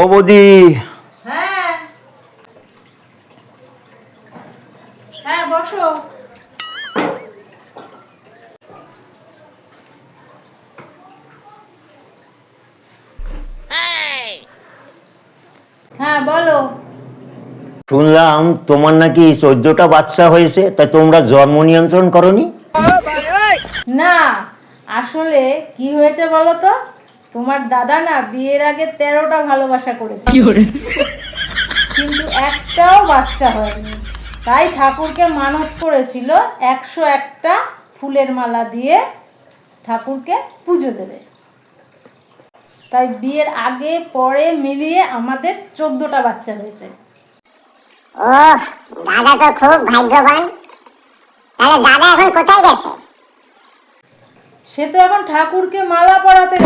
ও বৌদি, হ্যাঁ হ্যাঁ বসো। হ্যাঁ বলো। শুনলাম তোমার নাকি 14টা বাচ্চা হয়েছে, তাই তোমরা জন্ম নিয়ন্ত্রণ করনি? না, আসলে কি হয়েছে বলো তো, তোমার দাদা না বিয়ের আগে 13টা ভালোবাসা করেছে, কিন্তু একটাও বাচ্চা হয়নি। তাই ঠাকুরকে মানত করেছিল 101টা ফুলের মালা দিয়ে ঠাকুরকে পুজো দেবে। তাই বিয়ের আগে পরে মিলিয়ে আমাদের 14টা বাচ্চা হয়েছে। ও, দাদা তো খুব ভাগ্যবান। তাহলে দাদা এখন কোথায় গেছে? সে তো এখন ঠাকুরকে মালা পরাতে